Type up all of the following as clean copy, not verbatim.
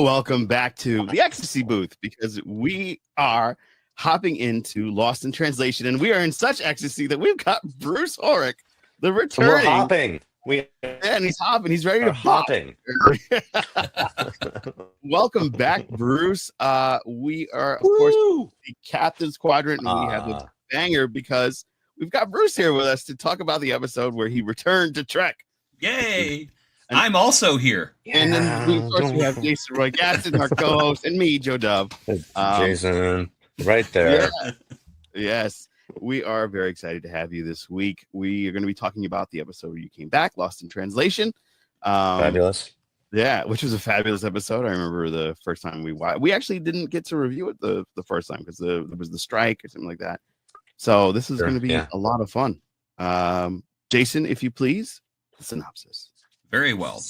Welcome back to the Ecstasy booth because we are hopping into Lost in Translation, and we are in such ecstasy that we've got Bruce Horak, the returning. We're hopping. And he's hopping. He's ready to hopping. Welcome back, Bruce. We are, of course, the Captains Quadrant, and we have a banger because we've got Bruce here with us to talk about the episode where he returned to Trek. Yay! I'm also here. And then, we have Jason Roy Gaston, our co-host, and me, Joe Dove. Jason, right there. Yeah. Yes, we are very excited to have you this week. We are going to be talking about the episode where you came back, Lost in Translation. Fabulous. Yeah, which was a fabulous episode. I remember the first time we watched. We actually didn't get to review it the first time because there was the strike or something like that. So this is going to be a lot of fun. Jason, if you please, the synopsis. Very well.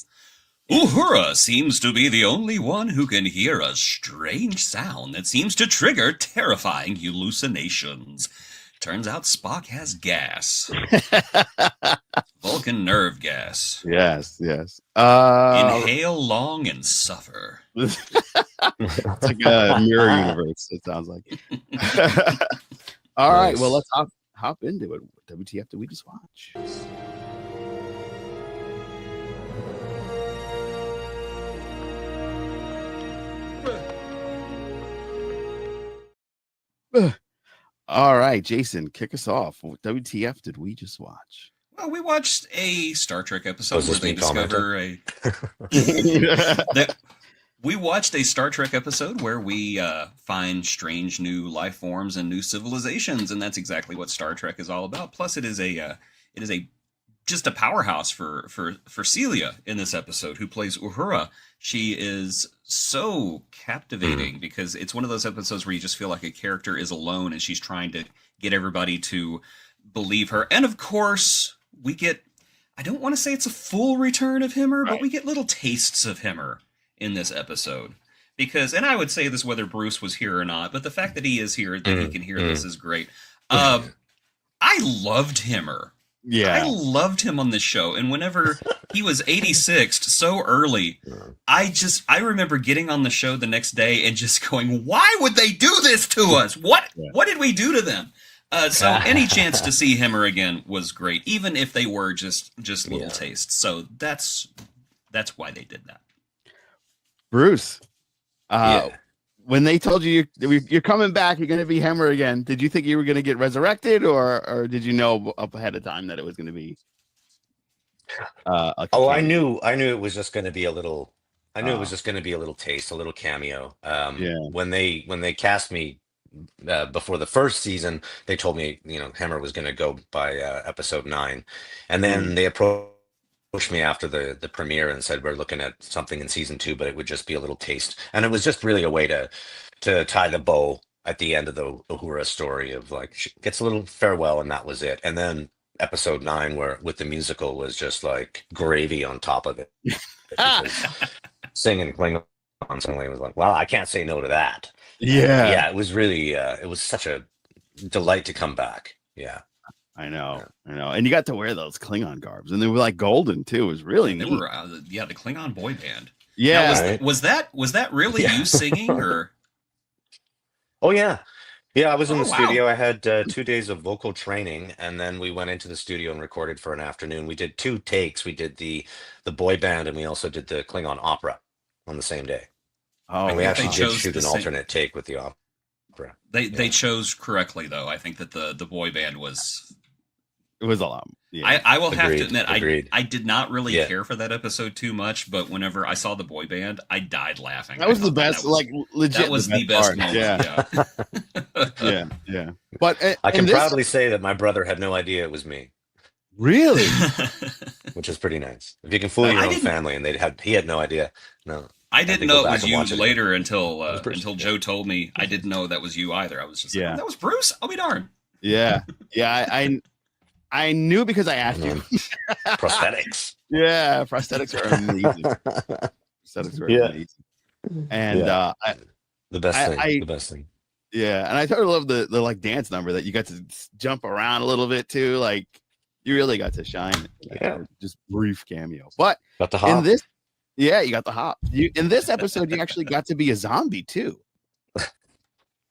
Uhura seems to be the only one who can hear a strange sound that seems to trigger terrifying hallucinations. Turns out Spock has gas. Vulcan nerve gas. Yes. Inhale long and suffer. It's like a mirror universe, it sounds like. All right, well, let's hop into it. WTF did we just watch? All right, Jason, kick us off. What WTF did we just watch? Well, we watched a Star Trek episode where they discover we watched a Star Trek episode where we find strange new life forms and new civilizations, and that's exactly what Star Trek is all about. Plus, it is just a powerhouse for Celia in this episode, who plays Uhura. She is so captivating because it's one of those episodes where you just feel like a character is alone and she's trying to get everybody to believe her. And of course, we get, I don't want to say it's a full return of Himmer, but we get little tastes of Himmer in this episode. Because, and I would say this whether Bruce was here or not, but the fact that he is here, that he can hear this is great. I loved Himmer. Yeah, I loved him on this show, and whenever he was 86th so early, I remember getting on the show the next day and just going, "Why would they do this to us? What did we do to them?" So any chance to see him or again was great, even if they were just little tastes. So that's why they did that. Bruce, when they told you you're coming back, you're going to be Hemmer again, did you think you were going to get resurrected, or did you know up ahead of time that it was going to be? I knew it was just going to be a little. I knew it was just going to be a little taste, a little cameo. When they cast me before the first season, they told me Hemmer was going to go by episode 9, and then they approached me after the premiere and said we're looking at something in season 2, but it would just be a little taste, and it was just really a way to tie the bow at the end of the Uhura story of like she gets a little farewell, and that was it. And then episode 9, where with the musical, was just like gravy on top of it. Singing Klingon suddenly was like, well, I can't say no to that. It was really it was such a delight to come back. I know. And you got to wear those Klingon garbs, and they were like golden too. It was really neat. They were the Klingon boy band. Yeah. Now, was that really you singing, or? Oh yeah. I was in the studio. I had 2 days of vocal training, and then we went into the studio and recorded for an afternoon. We did 2 takes. We did the boy band, and we also did the Klingon opera on the same day. Oh, and we actually did shoot an alternate take with the opera. They chose correctly, though. I think that the boy band was. It was a lot. Yeah. I will have to admit, I did not really care for that episode too much, but whenever I saw the boy band, I died laughing. That was the best, legit. That was the best moment. Yeah. But I can proudly say that my brother had no idea it was me. Really? Which is pretty nice. If you can fool your own family, and he had no idea. No. I didn't know it was you later until Joe told me. I didn't know that was you either. I was just like, that was Bruce? I'll be darned. Yeah. I knew because I asked you. Prosthetics. Yeah, prosthetics are amazing. And the best thing. Yeah, and I totally love the like dance number that you got to jump around a little bit too. Like you really got to shine. Just brief cameo, but got to hop. Yeah, you got the hop. In this episode, you actually got to be a zombie too.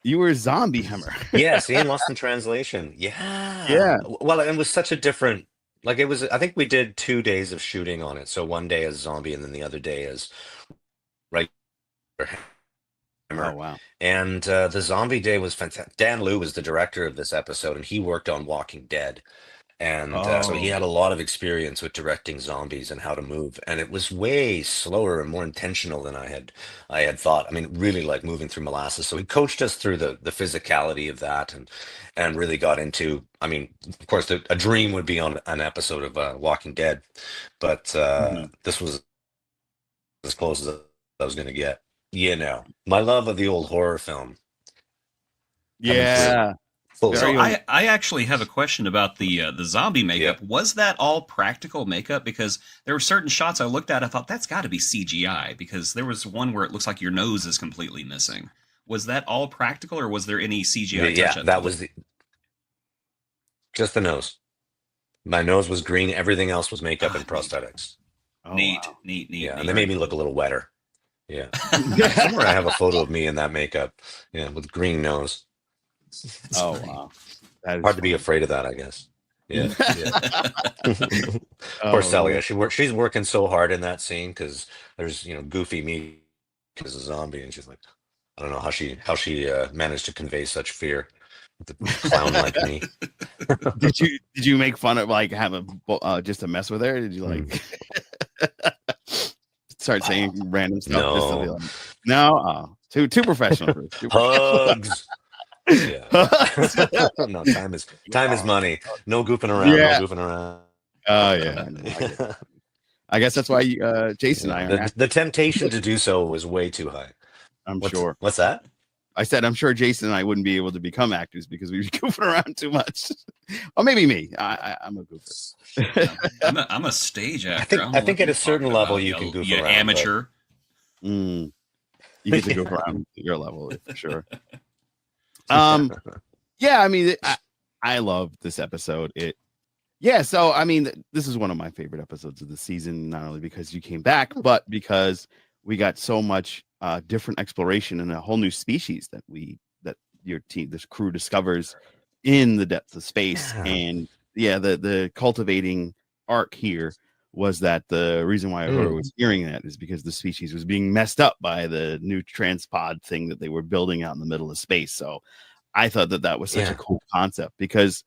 You were a zombie Hammer. Yeah, see, Lost in Translation. Yeah. Yeah. Well, it was such a different. Like it was. I think we did 2 days of shooting on it. So one day as zombie, and then the other day as regular Oh Hammer. wow. And the zombie day was fantastic. Dan Liu was the director of this episode, and he worked on Walking Dead. And so he Oh. had a lot of experience with directing zombies and how to move, and it was way slower and more intentional than I had thought. I mean, really like moving through molasses. So he coached us through the physicality of that, and really got into. I mean, of course, a dream would be on an episode of Walking Dead, but Mhm. this was as close as I was going to get. My love of the old horror film coming through. Yeah. Full So Very I actually have a question about the zombie makeup. Yeah. Was that all practical makeup? Because there were certain shots I looked at, I thought that's got to be CGI. Because there was one where it looks like your nose is completely missing. Was that all practical, or was there any CGI touch Yeah, up? that was just the nose. My nose was green. Everything else was makeup and prosthetics. Oh, neat, wow. neat. Yeah, and neat. they made me look a little wetter. Yeah. Somewhere I have a photo of me in that makeup. Yeah, with green nose. Oh wow. That is Hard to be afraid of that, I guess. Yeah. Poor Celia. She's working so hard in that scene because there's goofy me as a zombie, and she's like, I don't know how she managed to convey such fear with a clown like me. Did you make fun of like have a just to mess with her? Did you like start saying random stuff? No. Just to be like, no, too professional. Hugs. Yeah. No, time is money. No goofing around. Yeah. No goofing around. Oh yeah. I guess that's why Jason and I are. The temptation to do so was way too high. I'm sure. What's that? I said I'm sure Jason and I wouldn't be able to become actors because we'd be goofing around too much. Or maybe me. I'm a goofer. I'm a stage actor. I think at a certain level you can goof around. Amateur. You get to goof around at your level for sure. Yeah, I mean, I love this episode. So I mean, this is one of my favorite episodes of the season, not only because you came back, but because we got so much different exploration and a whole new species that your team, this crew discovers in the depths of space. Yeah. And yeah, the cultivating arc here was that the reason why Uhura was hearing that is because the species was being messed up by the new transpod thing that they were building out in the middle of space. So I thought that was such a cool concept because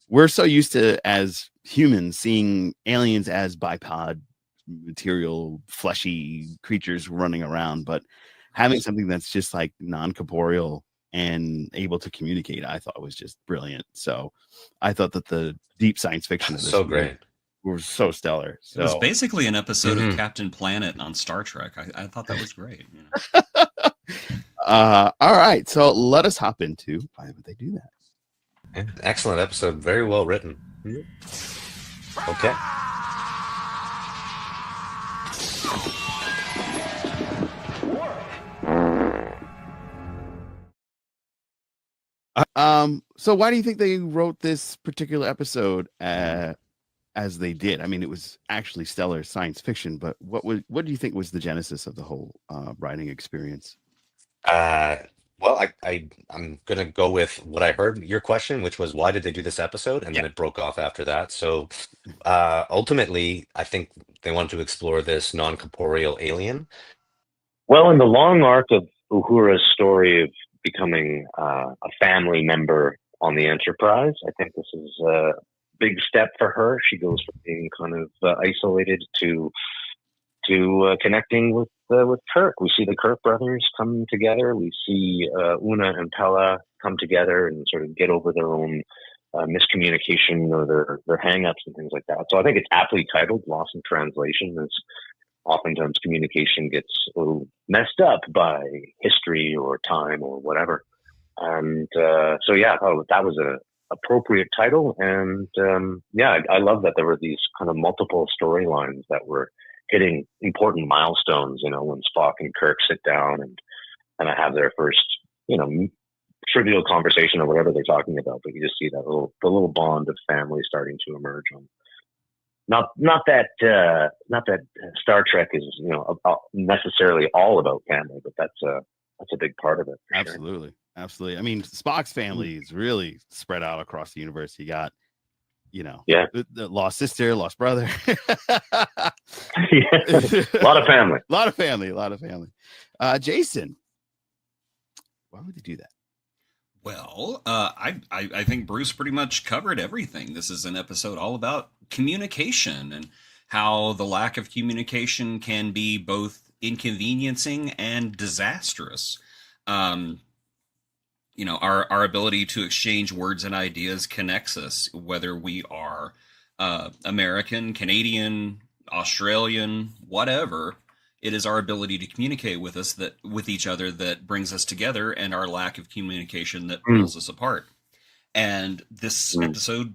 we're so used to, as humans, seeing aliens as bipod material, fleshy creatures running around, but having something that's just like non-corporeal and able to communicate, I thought was just brilliant. So I thought that the deep science fiction of this so great. Was so stellar. So. It was basically an episode of Captain Planet on Star Trek. I thought that was great. All right, so let us hop into why would they do that? Yeah, excellent episode, very well written. Okay. So why do you think they wrote this particular episode as they did? I mean, it was actually stellar science fiction, but what do you think was the genesis of the whole writing experience? Well, I'm gonna go with what I heard your question, which was why did they do this episode, and then it broke off after that. So ultimately, I think they wanted to explore this non-corporeal alien. Well, in the long arc of Uhura's story of becoming a family member on the Enterprise, I think this is a big step for her. She goes from being kind of isolated to connecting with Kirk. We see the Kirk brothers come together. We see Una and Pella come together and sort of get over their own miscommunication or their hang-ups and things like that. So I think it's aptly titled Lost in Translation, as oftentimes communication gets a little messed up by history or time or whatever. And so yeah, I thought that was a appropriate title. And I love that there were these kind of multiple storylines that were hitting important milestones, when Spock and Kirk sit down and have their first, trivial conversation or whatever they're talking about, but you just see that the little bond of family starting to emerge not that Star Trek is necessarily all about family, but that's a big part of it. Absolutely, sure. Absolutely. I mean, Spock's family is really spread out across the universe. You got, the lost sister, lost brother. A lot of family. A lot of family. Jason, why would you do that? Well, I think Bruce pretty much covered everything. This is an episode all about communication and how the lack of communication can be both inconveniencing and disastrous. Our ability to exchange words and ideas connects us, whether we are American, Canadian, Australian, whatever. It is our ability to communicate with each other that brings us together, and our lack of communication that pulls us apart. And this episode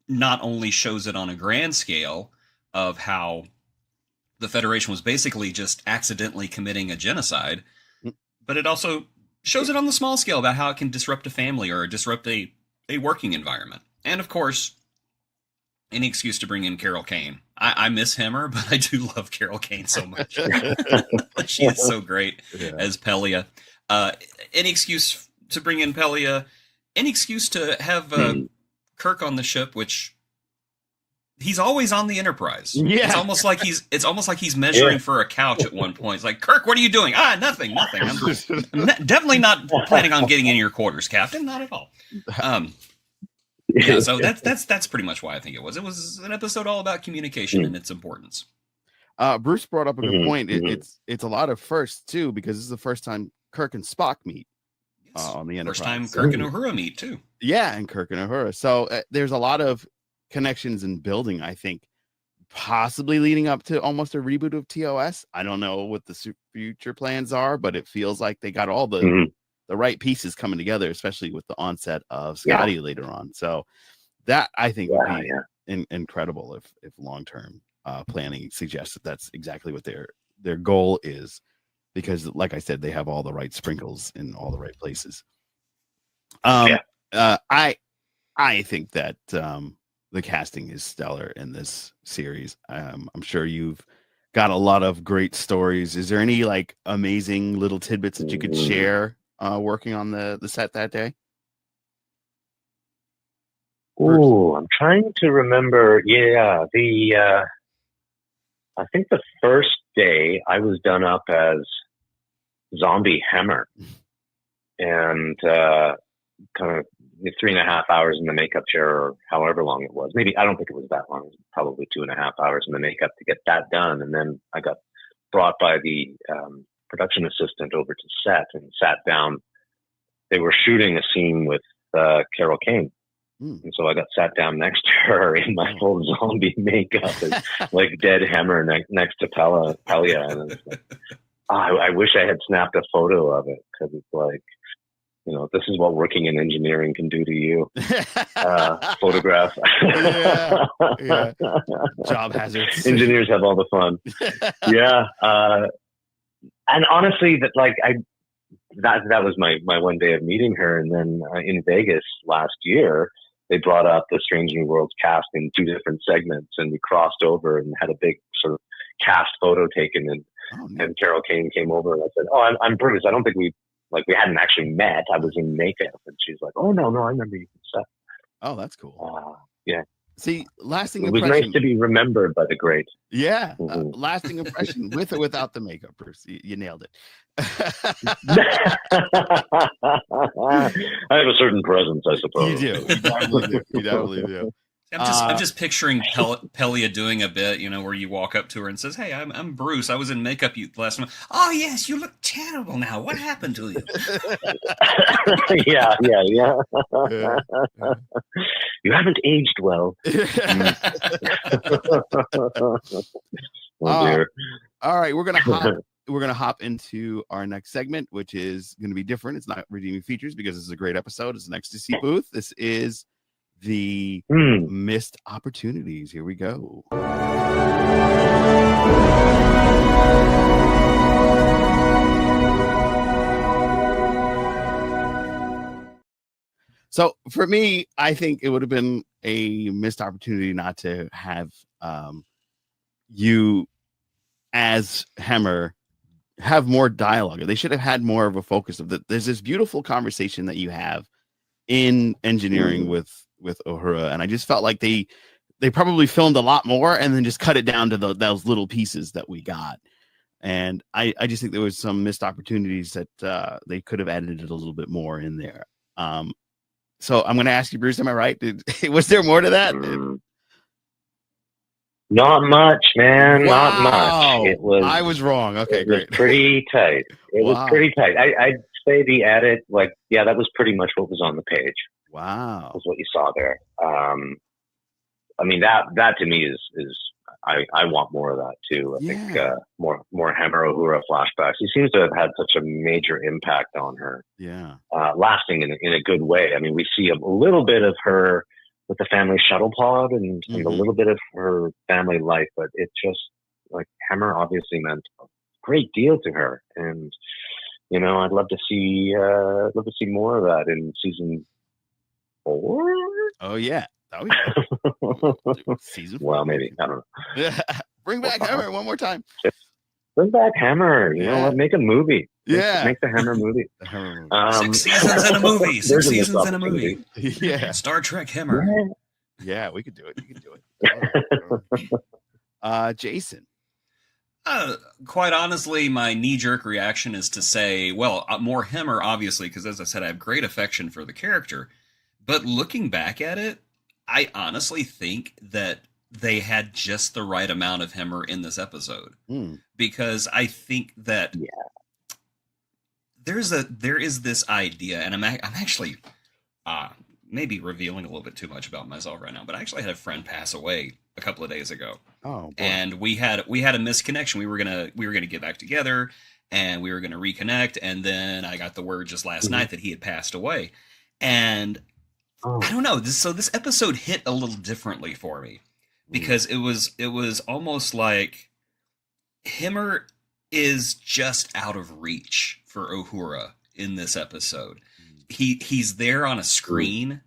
not only shows it on a grand scale of how the Federation was basically just accidentally committing a genocide, but it also shows it on the small scale about how it can disrupt a family or disrupt a working environment. And of course, any excuse to bring in Carol Kane. I miss Hammer, but I do love Carol Kane so much. She is so great as Pelia. Any excuse to bring in Pelia. Any excuse to have Kirk on the ship, which he's always on the Enterprise. Yeah. It's almost like he's measuring for a couch at one point. It's like, Kirk, what are you doing? Nothing. I'm definitely not planning on getting in your quarters, Captain. Not at all. Yeah, so that's pretty much why I think it was. It was an episode all about communication and its importance. Bruce brought up a good point. It's a lot of firsts too, because this is the first time Kirk and Spock meet on the Enterprise. First time Kirk and Uhura meet too. Yeah, and Kirk and Uhura. So there's a lot of connections in building, I think, possibly leading up to almost a reboot of TOS. I don't know what the future plans are, but it feels like they got all the right pieces coming together, especially with the onset of Scotty later on. So that I think would be incredible if long-term planning suggests that that's exactly what their goal is, because like I said, they have all the right sprinkles in all the right places. I think that the casting is stellar in this series. I'm sure you've got a lot of great stories. Is there any like amazing little tidbits that you could share working on the set that day? Oh, I'm trying to remember. Yeah, I think the first day I was done up as Zombie Hammer, and kind of 3.5 hours in the makeup chair, or however long it was. Maybe, I don't think it was that long. It was probably 2.5 hours in the makeup to get that done, and then I got brought by the production assistant over to set and sat down. They were shooting a scene with Carol Kane. And so I got sat down next to her in my full zombie makeup, and like dead Hammer next to Pelia. And it's like, I wish I had snapped a photo of it, because it's like, this is what working in engineering can do to you. Photograph. Job hazards. Engineers have all the fun. And honestly, that was my one day of meeting her. And then in Vegas last year, they brought up the Strange New Worlds cast in 2 different segments, and we crossed over and had a big sort of cast photo taken. And Carol Kane came over, and I said, "Oh, I'm Bruce. I don't think we hadn't actually met. I was in makeup." And she's like, "Oh, no, I remember you from set." Oh, that's cool. Yeah. See, lasting impression. It was nice to be remembered by the great. Yeah, lasting impression with or without the makeup, Bruce. You nailed it. I have a certain presence, I suppose. You do. You definitely do. I'm just picturing Pelia doing a bit, where you walk up to her and says, "Hey, I'm Bruce. I was in makeup last month." "Oh yes, you look terrible now. What happened to you?" Yeah. You haven't aged well. Oh dear. All right, we're gonna hop into our next segment, which is going to be different. It's not redeeming features, because this is a great episode. It's an Ecstasy booth. This is the missed opportunities. Here we go. So for me, I think it would have been a missed opportunity not to have you as Hemmer have more dialogue. They should have had more of a focus of that. There's this beautiful conversation that you have in engineering with Uhura, and I just felt like they probably filmed a lot more and then just cut it down to those little pieces that we got. And I just think there was some missed opportunities that they could have edited a little bit more in there. So I'm going to ask you, Bruce, am I right? Was there more to that? Not much, man. Wow. Not much. It was. I was wrong. Okay, it great. Was pretty tight. It was pretty tight. I'd say the edit, that was pretty much what was on the page. Wow. Was what you saw there. I mean, that to me is I want more of that too. I think more Hemmer Uhura flashbacks. He seems to have had such a major impact on her. Yeah. Lasting in a good way. I mean, we see a little bit of her with the family shuttle pod and a little bit of her family life, but it's just like Hemmer obviously meant a great deal to her. And, I'd love to see more of that in season 4. Oh yeah. Season 4. Well, maybe. I don't know. Bring back Hemmer one more time. Bring back Hemmer. Make a movie. Make the Hammer movie. 6 seasons in a movie. 6 seasons in a movie. Yeah. Star Trek Hammer. Yeah, we could do it. You could do it. Jason. Quite honestly, my knee-jerk reaction is to say, well, more Hammer, obviously, because as I said, I have great affection for the character. But looking back at it, I honestly think that they had just the right amount of Hammer in this episode. Because I think that there is this idea, and I'm actually maybe revealing a little bit too much about myself right now, but I actually had a friend pass away a couple of days ago. Oh, boy. And we had a misconnection. We were gonna get back together, and we were gonna reconnect. And then I got the word just last night that he had passed away, and I don't know. This episode hit a little differently for me because it was almost like Hemmer is just out of reach for Uhura in this episode. He's there on a screen,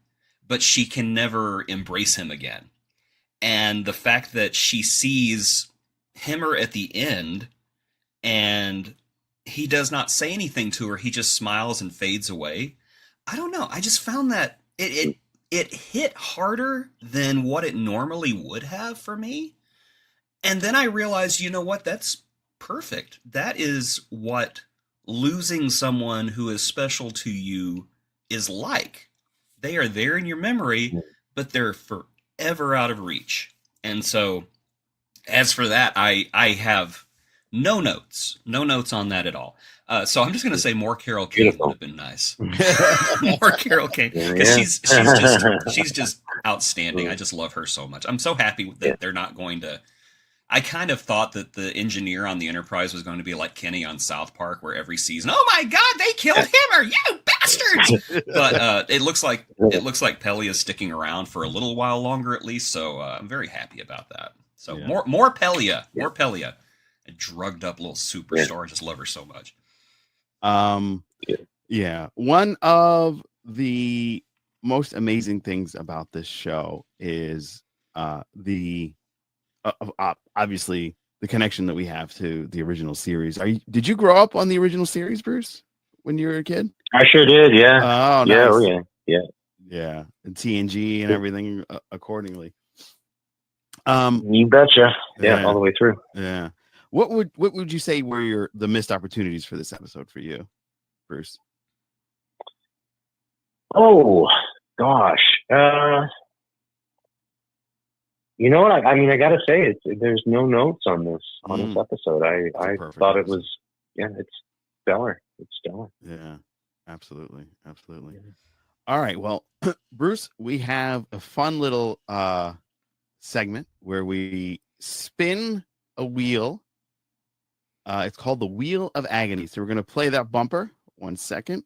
but she can never embrace him again. And the fact that she sees Hemmer at the end and he does not say anything to her, he just smiles and fades away. I don't know. I just found that it hit harder than what it normally would have for me. And then I realized, you know what? That's perfect. That is what losing someone who is special to you is like. They are there in your memory, but they're forever out of reach. And so as for that, I have no notes on that at all. So I'm just going to say more Carol Kane would have been nice. More Carol Kane, because she's just outstanding. I just love her so much. I'm so happy that they're not going to. I kind of thought that the engineer on the Enterprise was going to be like Kenny on South Park, where every season, oh my God, they killed Hemmer, you bastards! But it looks like Peli is sticking around for a little while longer at least. So I'm very happy about that. So more Pelia, more Pelia, a drugged up little superstar. I just love her so much. One of the most amazing things about this show is obviously the connection that we have to the original series. Did you grow up on the original series, Bruce, when you were a kid? I sure did. Yeah. Oh, nice. Yeah. Oh, yeah. Yeah. And TNG and everything accordingly. You betcha. Yeah. All the way through. Yeah. What would you say were the missed opportunities for this episode for you, Bruce? Oh gosh. You know what? I mean, I gotta say, there's no notes on this episode. I thought it was, it's stellar. It's stellar. Yeah, absolutely. Yeah. All right, well, Bruce, we have a fun little segment where we spin a wheel. It's called the Wheel of Agony. So we're gonna play that bumper. 1 second.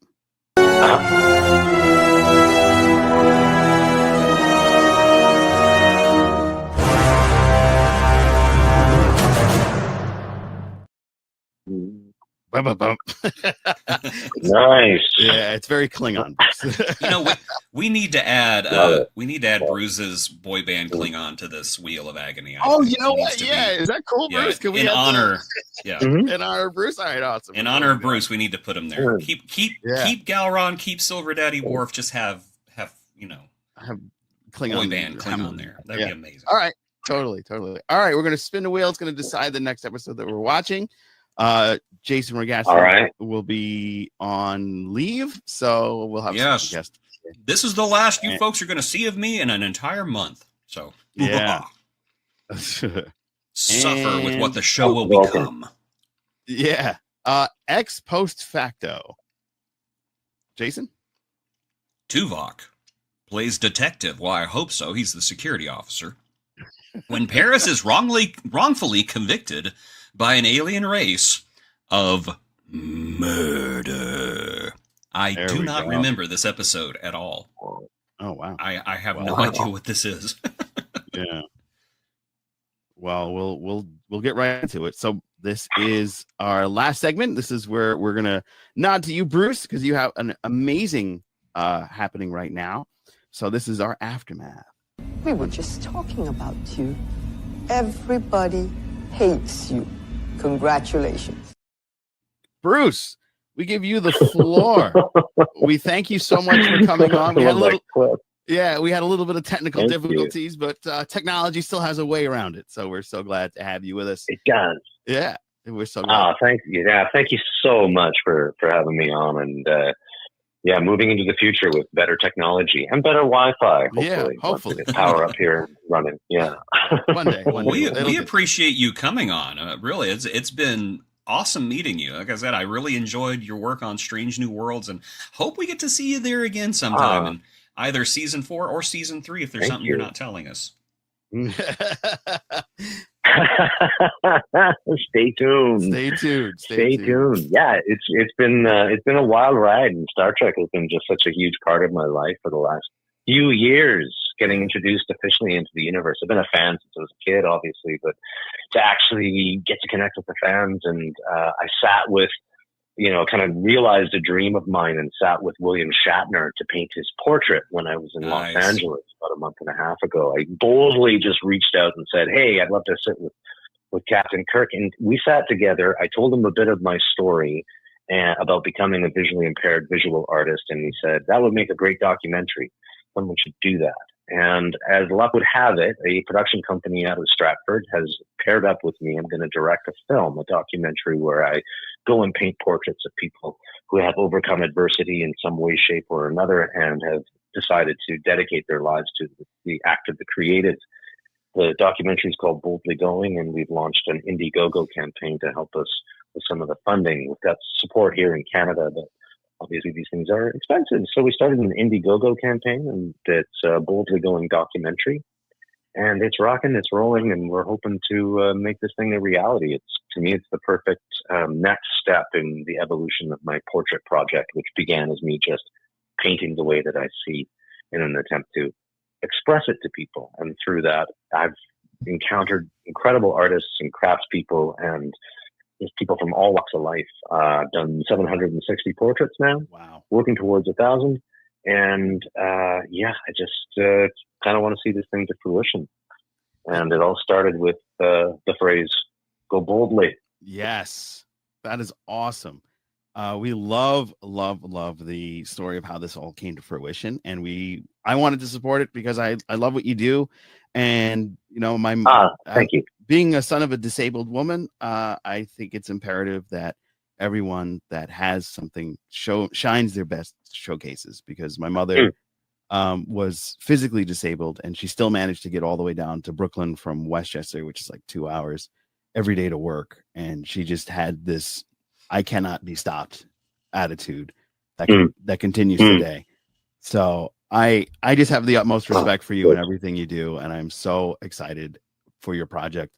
Bum. Nice. Yeah, it's very Klingon. we need to add Bruce's boy band Klingon to this Wheel of Agony. I think. You know what? Yeah, is that cool, Bruce? Can we in honor of Bruce? All right, awesome. In honor of Bruce, we need to put him there. Keep Galron, keep Silver Daddy Worf. Just have Klingon boy band Klingon there. That'd be amazing. All right, totally. All right, we're gonna spin the wheel. It's gonna decide the next episode that we're watching. Jason Regassi will be on leave, so we'll have some guests. This is the last you folks are going to see of me in an entire month. So suffer with what the show will become. Yeah. Ex post facto. Jason? Tuvok plays detective. Well, I hope so. He's the security officer. When Paris is wrongfully convicted by an alien race of murder. I do not remember this episode at all. Oh wow! I have no idea what this is. Yeah. Well, we'll get right into it. So this is our last segment. This is where we're gonna nod to you, Bruce, because you have an amazing happening right now. So this is our aftermath. We were just talking about you. Everybody hates you. Congratulations. Bruce, we give you the floor. We thank you so much for coming on. We had a little bit of technical difficulties, but technology still has a way around it. So we're so glad to have you with us. It does. Yeah, we're so glad. Thank you. Yeah, thank you so much for having me on. And moving into the future with better technology and better Wi-Fi. Hopefully. Power up here running. Yeah. One day. We appreciate you coming on. Really, it's been awesome meeting you. Like I said, I really enjoyed your work on Strange New Worlds, and hope we get to see you there again sometime in either season 4 or season 3 if there's something you're not telling us. Stay tuned. Stay tuned. Yeah, it's been a wild ride, and Star Trek has been just such a huge part of my life for the last few years. Getting introduced officially into the universe. I've been a fan since I was a kid, obviously, but to actually get to connect with the fans, and I sat with, kind of realized a dream of mine and sat with William Shatner to paint his portrait when I was in Los Angeles about a month and a half ago. I boldly just reached out and said, "Hey, I'd love to sit with Captain Kirk." And we sat together. I told him a bit of my story about becoming a visually impaired visual artist. And he said, "That would make a great documentary. Someone should do that." And as luck would have it, a production company out of Stratford has paired up with me. I'm going to direct a documentary where I go and paint portraits of people who have overcome adversity in some way, shape, or another, and have decided to dedicate their lives to the act of the creative. The documentary is called Boldly Going, and we've launched an Indiegogo campaign to help us with some of the funding. We've got support here in Canada, but obviously these things are expensive. So we started an Indiegogo campaign, and it's a Boldly Going documentary. And it's rocking, it's rolling, and we're hoping to make this thing a reality. To me, it's the perfect next step in the evolution of my portrait project, which began as me just painting the way that I see in an attempt to express it to people. And through that, I've encountered incredible artists and craftspeople and just people from all walks of life. I've done 760 portraits now. Wow. Working towards 1,000. And I just kind of want to see this thing to fruition. And it all started with the phrase, "Go boldly." Yes, that is awesome. We love the story of how this all came to fruition, and I wanted to support it because I love what you do, and thank you. Being a son of a disabled woman, I think it's imperative that everyone that has something shines their best showcases, because my mother was physically disabled, and she still managed to get all the way down to Brooklyn from Westchester, which is like 2 hours every day to work, and she just had this "I cannot be stopped" attitude that continues today. So I just have the utmost respect for you and everything you do, and I'm so excited for your project.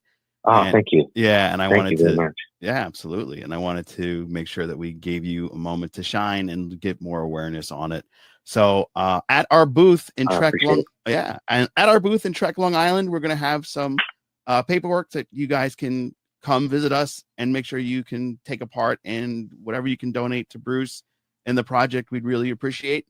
Thank you. Yeah, and I wanted to. Yeah, absolutely. And I wanted to make sure that we gave you a moment to shine and get more awareness on it. So at our booth in Trek Long Island, we're going to have some paperwork that you guys can come visit us and make sure you can take a part in whatever you can donate to Bruce and the project. We'd really appreciate.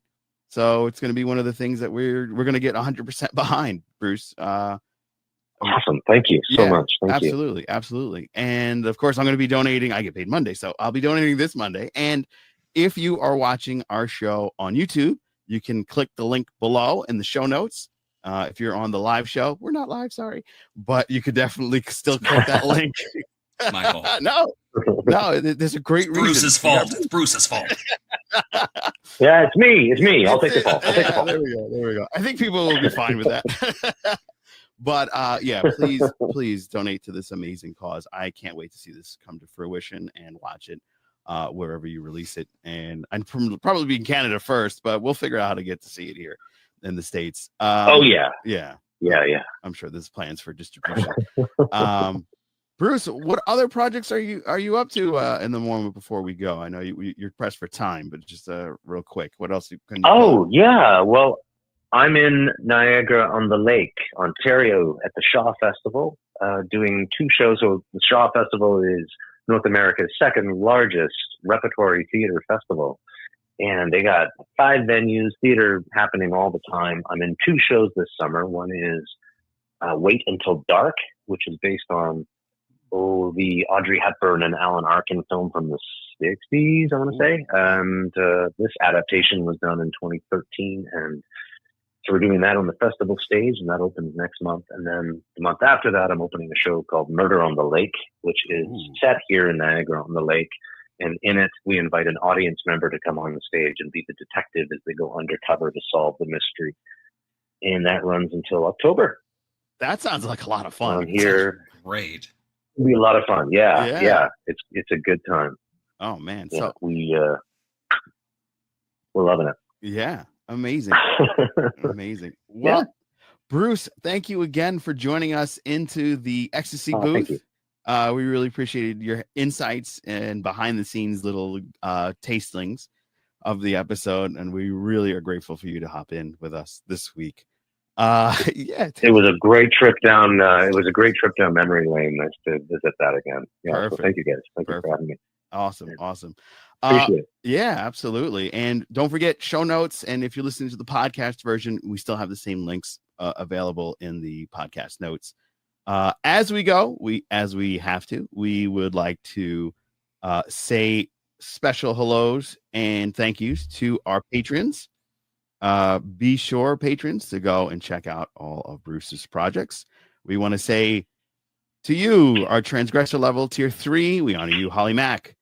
So it's going to be one of the things that we're going to get 100% behind, Bruce. Awesome. Thank you so much. Thank you. Absolutely. And of course, I'm going to be donating. I get paid Monday, so I'll be donating this Monday. And if you are watching our show on YouTube, you can click the link below in the show notes. If you're on the live show, we're not live, sorry, but you could definitely still click that link. My fault. No, there's a great reason. Bruce's fault. It's Bruce's fault. Yeah, it's me. I'll take the fault. There we go. I think people will be fine with that. But yeah, please donate to this amazing cause. I can't wait to see this come to fruition and watch it wherever you release it. And I'd probably be in Canada first, but we'll figure out how to get to see it here in the States. Yeah. I'm sure there's plans for distribution. Bruce, what other projects are you up to in the moment before we go? I know you're pressed for time, but just real quick, what else can you yeah. Well, I'm in Niagara-on-the-Lake, Ontario, at the Shaw Festival, doing 2 shows. So the Shaw Festival is North America's second largest repertory theater festival. And they got 5 venues, theater happening all the time. I'm in 2 shows this summer. One is Wait Until Dark, which is based on the Audrey Hepburn and Alan Arkin film from the 60s, I want to say. And this adaptation was done in 2013. And so we're doing that on the festival stage, and that opens next month. And then the month after that, I'm opening a show called Murder on the Lake, which is set here in Niagara-on-the-Lake. And in it, we invite an audience member to come on the stage and be the detective as they go undercover to solve the mystery. And that runs until October. That sounds like a lot of fun. Here, great. It'll be a lot of fun. Yeah. It's a good time. Oh man, yeah, so we're loving it. Yeah, amazing, amazing. Well, yeah. Bruce, thank you again for joining us into the Ecstasy booth. We really appreciated your insights and behind the scenes little tastings of the episode, and we really are grateful for you to hop in with us this week. It was a great trip down. It was a great trip down memory lane. Nice to visit that again. Yeah, so thank you guys. Thank you for having me. Awesome. Appreciate it. Yeah, absolutely. And don't forget show notes. And if you're listening to the podcast version, we still have the same links available in the podcast notes. As we go, as we have to, we would like to say special hellos and thank yous to our patrons. Be sure, patrons, to go and check out all of Bruce's projects. We want to say to you, our transgressor level tier 3, we honor you, Holly Mack.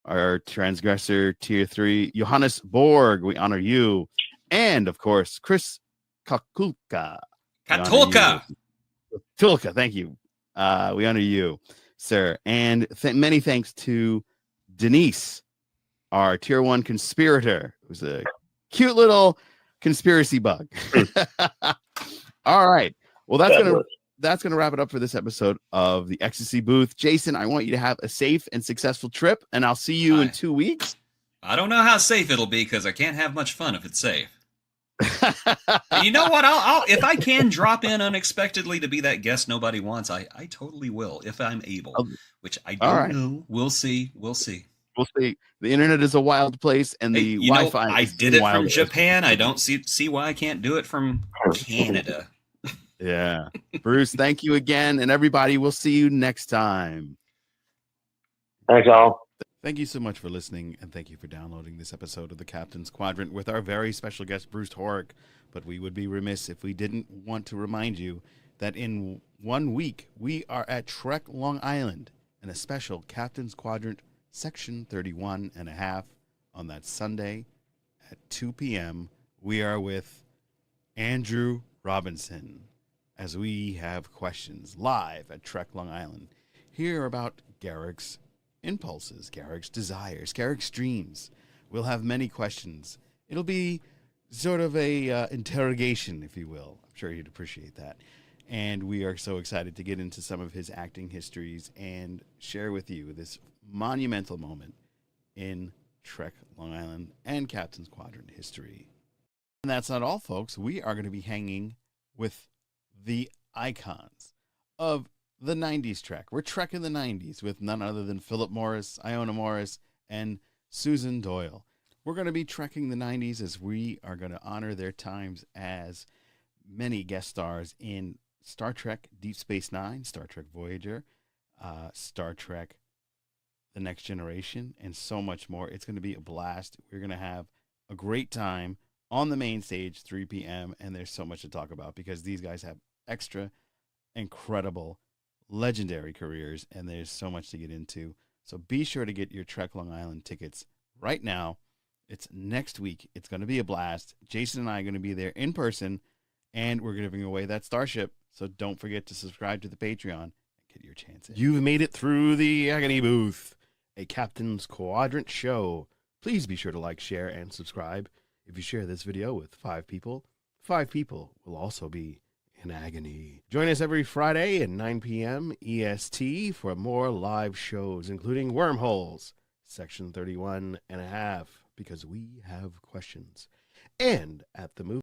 Our transgressor tier 3, Johannes Borg, we honor you. And of course, Chris Katulka, thank you. We honor you, sir. And many thanks to Denise, our tier 1 conspirator, who's a cute little conspiracy bug. All right. Well, that's gonna wrap it up for this episode of the Ecstasy Booth. Jason, I want you to have a safe and successful trip, and I'll see you in 2 weeks. I don't know how safe it'll be because I can't have much fun if it's safe. You know what? I'll if I can drop in unexpectedly to be that guest nobody wants, I totally will if I'm able. Which I don't know. We'll see. We'll see. The internet is a wild place, and the Wi-Fi. I did it from Japan. I don't see why I can't do it from Canada. Yeah, Bruce, thank you again, and everybody, we'll see you next time. Thanks, all. Thank you so much for listening, and thank you for downloading this episode of the Captains Quadrant with our very special guest, Bruce Horak. But we would be remiss if we didn't want to remind you that in 1 week, we are at Trek Long Island in a special Captains Quadrant Section 31.5 on that Sunday at 2 p.m. We are with Andrew Robinson as we have questions live at Trek Long Island. Hear about Garrick's impulses, Garrick's desires, Garrick's dreams. We'll have many questions. It'll be sort of a interrogation, if you will. I'm sure you'd appreciate that. And we are so excited to get into some of his acting histories and share with you this monumental moment in Trek Long Island and Captain's Quadrant history. And that's not all, folks. We are going to be hanging with the icons of the 90s Trek. We're trekking the 90s with none other than Philip Morris, Iona Morris, and Susan Doyle. We're going to be trekking the 90s as we are going to honor their times as many guest stars in Star Trek Deep Space Nine, Star Trek Voyager, Star Trek The Next Generation, and so much more. It's going to be a blast. We're going to have a great time on the main stage, 3 p.m., and there's so much to talk about because these guys have extra incredible, legendary careers, and there's so much to get into. So be sure to get your Trek Long Island tickets right now. It's next week. It's going to be a blast. Jason and I are going to be there in person, and we're giving away that starship. So don't forget to subscribe to the Patreon and get your chance in. You've made it through the Agony Booth, a Captain's Quadrant show. Please be sure to like, share, and subscribe. If you share this video with 5 people will also be in agony. Join us every Friday at 9 p.m. EST for more live shows, including Wormholes, Section 31 and a half, because we have questions. And at the movie